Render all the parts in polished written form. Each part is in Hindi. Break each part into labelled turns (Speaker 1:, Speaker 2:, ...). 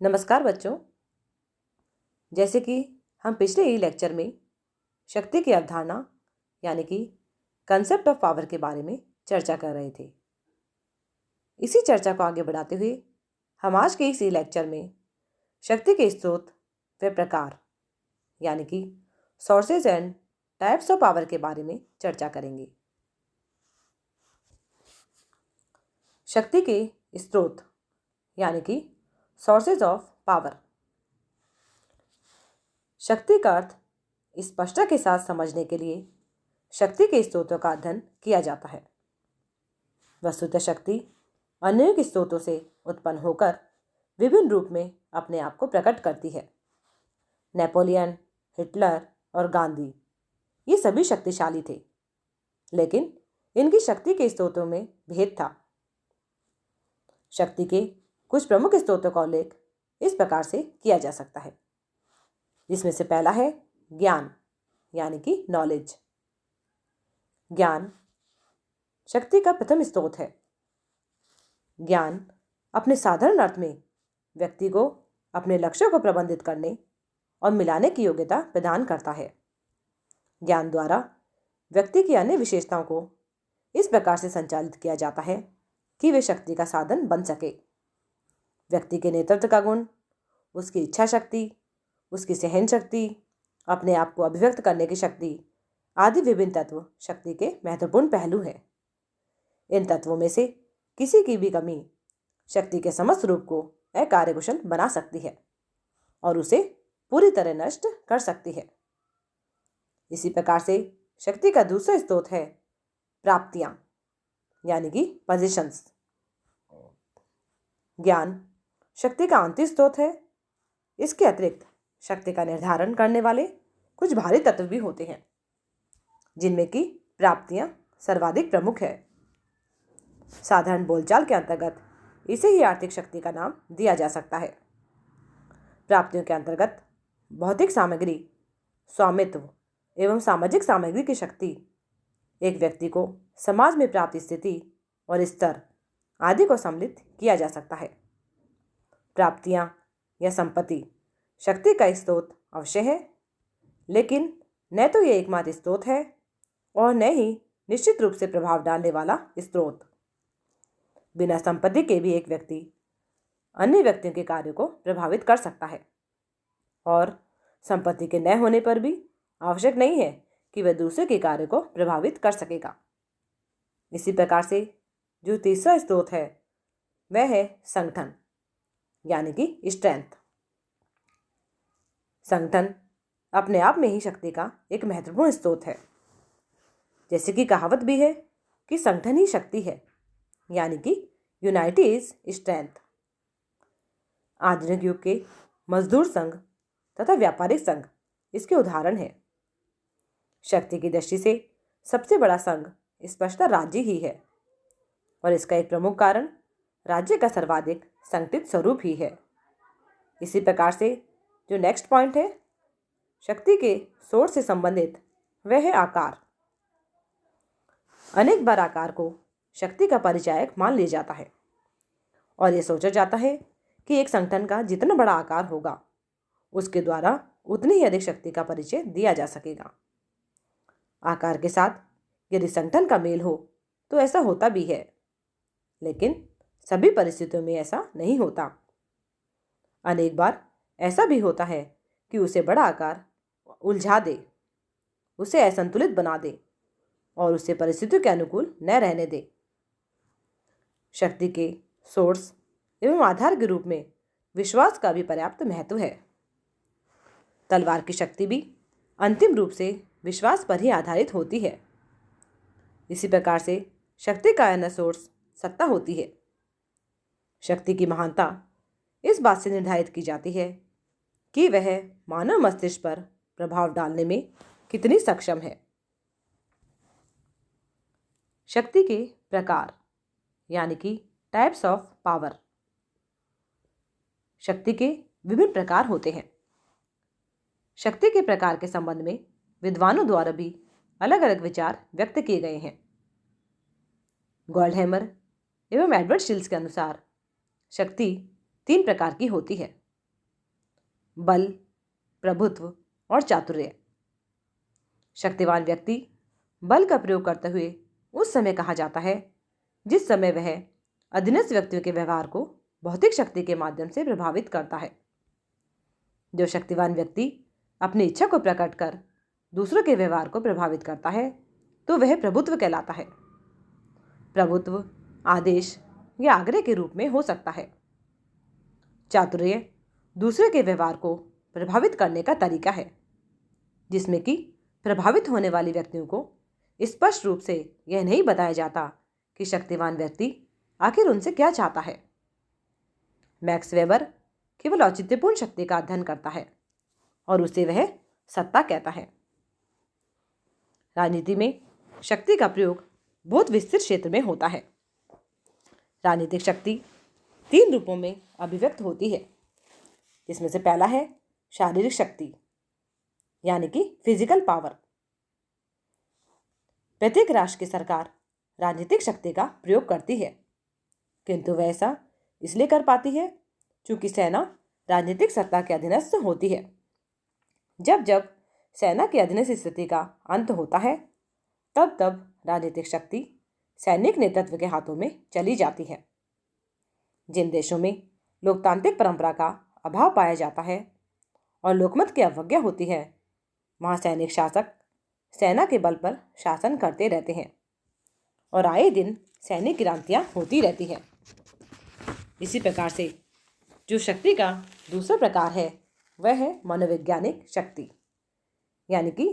Speaker 1: नमस्कार बच्चों। जैसे कि हम पिछले ही लेक्चर में शक्ति की अवधारणा यानी कि कंसेप्ट ऑफ पावर के बारे में चर्चा कर रहे थे। इसी चर्चा को आगे बढ़ाते हुए हम आज के इसी लेक्चर में शक्ति के स्रोत व प्रकार यानी कि sources and types of power के बारे में चर्चा करेंगे। शक्ति के स्रोत यानी कि सोर्सेज ऑफ पावर। शक्ति का अर्थ स्पष्टता के साथ समझने के लिए शक्ति के स्रोतों का अध्ययन किया जाता है। वस्तुतः शक्ति अन्य स्रोतों से उत्पन्न होकर विभिन्न रूप में अपने आप को प्रकट करती है। नेपोलियन, हिटलर और गांधी ये सभी शक्तिशाली थे, लेकिन इनकी शक्ति के स्रोतों में भेद था। शक्ति के कुछ प्रमुख स्रोतों का उल्लेख इस प्रकार से किया जा सकता है, जिसमें से पहला है ज्ञान यानी कि नॉलेज। ज्ञान शक्ति का प्रथम स्रोत है। ज्ञान अपने साधारण अर्थ में व्यक्ति को अपने लक्ष्यों को प्रबंधित करने और मिलाने की योग्यता प्रदान करता है। ज्ञान द्वारा व्यक्ति की अन्य विशेषताओं को इस प्रकार से संचालित किया जाता है कि वे शक्ति का साधन बन सके। व्यक्ति के नेतृत्व का गुण, उसकी इच्छा शक्ति, उसकी सहन शक्ति, अपने आप को अभिव्यक्त करने की शक्ति आदि विभिन्न तत्व शक्ति के महत्वपूर्ण पहलू हैं। इन तत्वों में से किसी की भी कमी शक्ति के समस्त रूप को अकार्यकुशल बना सकती है और उसे पूरी तरह नष्ट कर सकती है। इसी प्रकार से शक्ति का दूसरा स्रोत है प्राप्तियां यानी कि पोजीशंस। ज्ञान शक्ति का आंतरिक स्रोत है। इसके अतिरिक्त शक्ति का निर्धारण करने वाले कुछ भारी तत्व भी होते हैं, जिनमें कि प्राप्तियां सर्वाधिक प्रमुख है। साधारण बोलचाल के अंतर्गत इसे ही आर्थिक शक्ति का नाम दिया जा सकता है। प्राप्तियों के अंतर्गत भौतिक सामग्री, स्वामित्व एवं सामाजिक सामग्री की शक्ति एक व्यक्ति को समाज में प्राप्त स्थिति और स्तर आदि को सम्मिलित किया जा सकता है। प्राप्तियां या संपत्ति शक्ति का स्रोत अवश्य है, लेकिन न तो ये एकमात्र स्रोत है और न ही निश्चित रूप से प्रभाव डालने वाला स्रोत। बिना संपत्ति के भी एक व्यक्ति अन्य व्यक्तियों के कार्यों को प्रभावित कर सकता है, और संपत्ति के न होने पर भी आवश्यक नहीं है कि वह दूसरे के कार्य को प्रभावित कर सकेगा। इसी प्रकार से जो तीसरा स्रोत है वह है संगठन यानी कि स्ट्रेंथ। संगठन अपने आप में ही शक्ति का एक महत्वपूर्ण स्रोत है। जैसे कि कहावत भी है कि संगठन ही शक्ति है, यानी कि यूनाइटी इज स्ट्रेंथ। आधुनिक युग के मजदूर संघ तथा व्यापारिक संघ इसके उदाहरण है। शक्ति की दृष्टि से सबसे बड़ा संघ स्पष्टतः राज्य ही है, और इसका एक प्रमुख कारण राज्य का सर्वाधिक संगठित स्वरूप ही है। इसी प्रकार से जो नेक्स्ट पॉइंट है शक्ति के सोर्स से संबंधित वह है आकार। अनेक बार आकार को शक्ति का परिचायक मान लिया जाता है और यह सोचा जाता है कि एक संगठन का जितना बड़ा आकार होगा उसके द्वारा उतनी ही अधिक शक्ति का परिचय दिया जा सकेगा। आकार के साथ यदि संगठन का मेल हो तो ऐसा होता भी है, लेकिन सभी परिस्थितियों में ऐसा नहीं होता। अनेक बार ऐसा भी होता है कि उसे बड़ा आकार उलझा दे, उसे असंतुलित बना दे और उसे परिस्थितियों के अनुकूल न रहने दे। शक्ति के सोर्स एवं आधार के रूप में विश्वास का भी पर्याप्त महत्व है। तलवार की शक्ति भी अंतिम रूप से विश्वास पर ही आधारित होती है। इसी प्रकार से शक्ति का अन्य सोर्स सत्ता होती है। शक्ति की महानता इस बात से निर्धारित की जाती है कि वह मानव मस्तिष्क पर प्रभाव डालने में कितनी सक्षम है। शक्ति के प्रकार यानी कि टाइप्स ऑफ पावर। शक्ति के विभिन्न प्रकार होते हैं। शक्ति के प्रकार के संबंध में विद्वानों द्वारा भी अलग अलग विचार व्यक्त किए गए हैं। गोल्डहैमर एवं एडवर्ड शिल्स के अनुसार शक्ति 3 प्रकार की होती है। बल, प्रभुत्व और चातुर्य। शक्तिवान व्यक्ति बल का प्रयोग करते हुए उस समय कहा जाता है जिस समय वह अधीनस्थ व्यक्तियों के व्यवहार को भौतिक शक्ति के माध्यम से प्रभावित करता है। जो शक्तिवान व्यक्ति अपनी इच्छा को प्रकट कर दूसरों के व्यवहार को प्रभावित करता है तो वह प्रभुत्व कहलाता है। प्रभुत्व आदेश या आग्रह के रूप में हो सकता है। चातुर्य दूसरे के व्यवहार को प्रभावित करने का तरीका है, जिसमें कि प्रभावित होने वाले व्यक्तियों को स्पष्ट रूप से यह नहीं बताया जाता कि शक्तिवान व्यक्ति आखिर उनसे क्या चाहता है। मैक्स वेबर केवल औचित्यपूर्ण शक्ति का अध्ययन करता है और उसे वह सत्ता कहता है। राजनीति में शक्ति का प्रयोग बहुत विस्तृत क्षेत्र में होता है। राजनीतिक शक्ति 3 रूपों में अभिव्यक्त होती है, जिसमें से पहला है शारीरिक शक्ति, यानी कि फिजिकल पावर। प्रत्येक राष्ट्र की सरकार राजनीतिक शक्ति का प्रयोग करती है, किंतु वह ऐसा इसलिए कर पाती है क्योंकि सेना राजनीतिक सत्ता के अधीनस्थ होती है। जब जब सेना की अधीनस्थ स्थिति का अंत होता है तब तब राजनीतिक शक्ति सैनिक नेतृत्व के हाथों में चली जाती है। जिन देशों में लोकतांत्रिक परंपरा का अभाव पाया जाता है और लोकमत की अवज्ञा होती है, वहाँ सैनिक शासक सेना के बल पर शासन करते रहते हैं और आए दिन सैनिक क्रांतियाँ होती रहती हैं। इसी प्रकार से जो शक्ति का दूसरा प्रकार है वह है मनोवैज्ञानिक शक्ति, यानी कि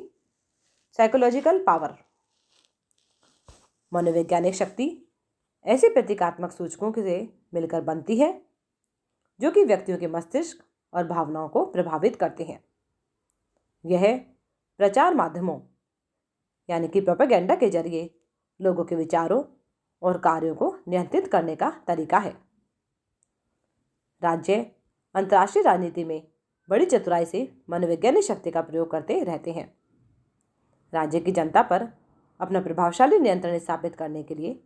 Speaker 1: साइकोलॉजिकल पावर। मनोवैज्ञानिक शक्ति ऐसे प्रतीकात्मक सूचकों से मिलकर बनती है जो कि व्यक्तियों के मस्तिष्क और भावनाओं को प्रभावित करते हैं। यह प्रचार माध्यमों यानी कि प्रोपेगेंडा के जरिए लोगों के विचारों और कार्यों को नियंत्रित करने का तरीका है। राज्य अंतर्राष्ट्रीय राजनीति में बड़ी चतुराई से मनोवैज्ञानिक शक्ति का प्रयोग करते रहते हैं। राज्य की जनता पर अपना प्रभावशाली नियंत्रण स्थापित करने के लिए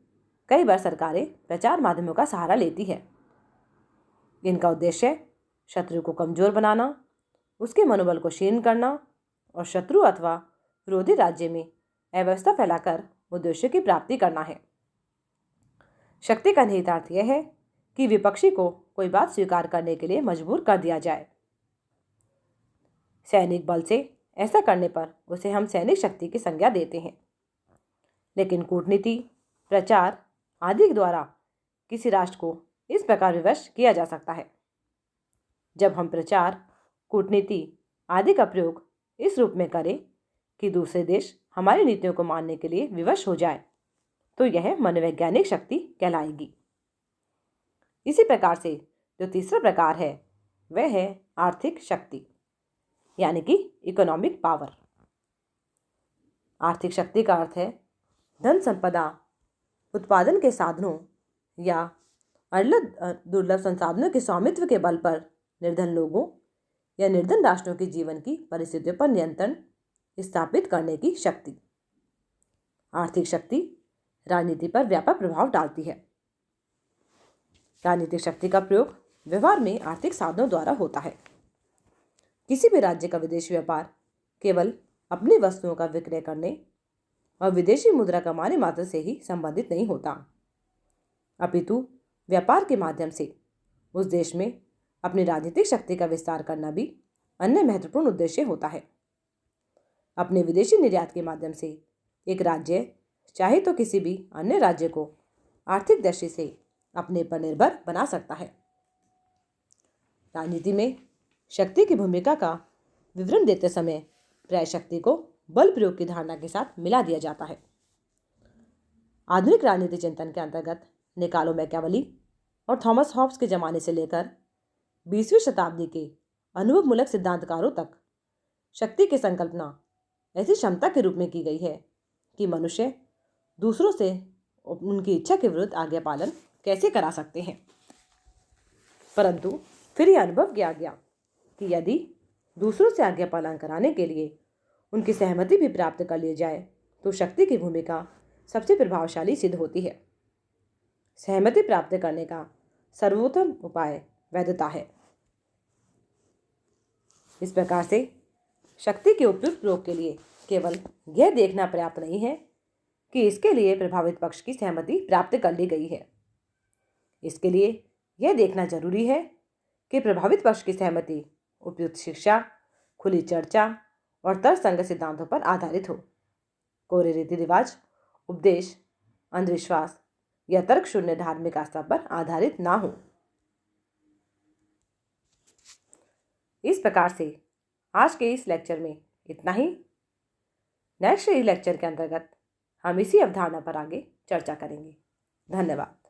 Speaker 1: कई बार सरकारें प्रचार माध्यमों का सहारा लेती है। इनका उद्देश्य शत्रु को कमजोर बनाना, उसके मनोबल को क्षीण करना और शत्रु अथवा विरोधी राज्य में अव्यवस्था फैलाकर उद्देश्य की प्राप्ति करना है। शक्ति का निहितार्थ यह है कि विपक्षी को कोई बात स्वीकार करने के लिए मजबूर कर दिया जाए। सैनिक बल से ऐसा करने पर उसे हम सैनिक शक्ति की संज्ञा देते हैं, लेकिन कूटनीति, प्रचार आदि के द्वारा किसी राष्ट्र को इस प्रकार विवश किया जा सकता है। जब हम प्रचार, कूटनीति आदि का प्रयोग इस रूप में करें कि दूसरे देश हमारी नीतियों को मानने के लिए विवश हो जाए, तो यह मनोवैज्ञानिक शक्ति कहलाएगी। इसी प्रकार से जो तीसरा प्रकार है वह है आर्थिक शक्ति, यानी कि इकोनॉमिक पावर। आर्थिक शक्ति का अर्थ है धन संपदा, उत्पादन के साधनों या दुर्लभ संसाधनों के स्वामित्व के बल पर निर्धन लोगों या निर्धन राष्ट्रों के जीवन की परिस्थितियों पर नियंत्रण स्थापित करने की शक्ति। आर्थिक शक्ति राजनीति पर व्यापक प्रभाव डालती है। राजनीतिक शक्ति का प्रयोग व्यवहार में आर्थिक साधनों द्वारा होता है। किसी भी राज्य का विदेशी व्यापार केवल अपनी वस्तुओं का विक्रय करने और विदेशी मुद्रा कमाने मात्र से ही संबंधित नहीं होता, अपितु व्यापार के माध्यम से उस देश में अपनी राजनीतिक शक्ति का विस्तार करना भी अन्य महत्वपूर्ण उद्देश्य होता है। अपने विदेशी निर्यात के माध्यम से एक राज्य चाहे तो किसी भी अन्य राज्य को आर्थिक दृष्टि से अपने पर निर्भर बना सकता है। राजनीति में शक्ति की भूमिका का विवरण देते समय प्राय शक्ति को बल प्रयोग की धारणा के साथ मिला दिया जाता है। आधुनिक राजनीति चिंतन के अंतर्गत निकालो मैकियावेली और थॉमस हॉब्स के जमाने से लेकर 20वीं शताब्दी के अनुभवमूलक सिद्धांतकारों तक शक्ति की संकल्पना ऐसी क्षमता के रूप में की गई है कि मनुष्य दूसरों से उनकी इच्छा के विरुद्ध आज्ञा पालन कैसे करा सकते हैं। परंतु फिर यह अनुभव किया गया कि यदि दूसरों से आज्ञा पालन कराने के लिए उनकी सहमति भी प्राप्त कर ली जाए तो शक्ति की भूमिका सबसे प्रभावशाली सिद्ध होती है। सहमति प्राप्त करने का सर्वोत्तम उपाय वैधता है। इस प्रकार से शक्ति के उपयुक्त प्रयोग के लिए केवल यह देखना पर्याप्त नहीं है कि इसके लिए प्रभावित पक्ष की सहमति प्राप्त कर ली गई है। इसके लिए यह देखना जरूरी है कि प्रभावित पक्ष की सहमति उपयुक्त शिक्षा, खुली चर्चा और तर्कसंगत सिद्धांतों पर आधारित हो। कोरे रीति रिवाज, उपदेश, अंधविश्वास या तर्क शून्य धार्मिक आस्था पर आधारित ना हो। इस प्रकार से आज के इस लेक्चर में इतना ही। नेक्स्ट लेक्चर के अंतर्गत हम इसी अवधारणा पर आगे चर्चा करेंगे। धन्यवाद।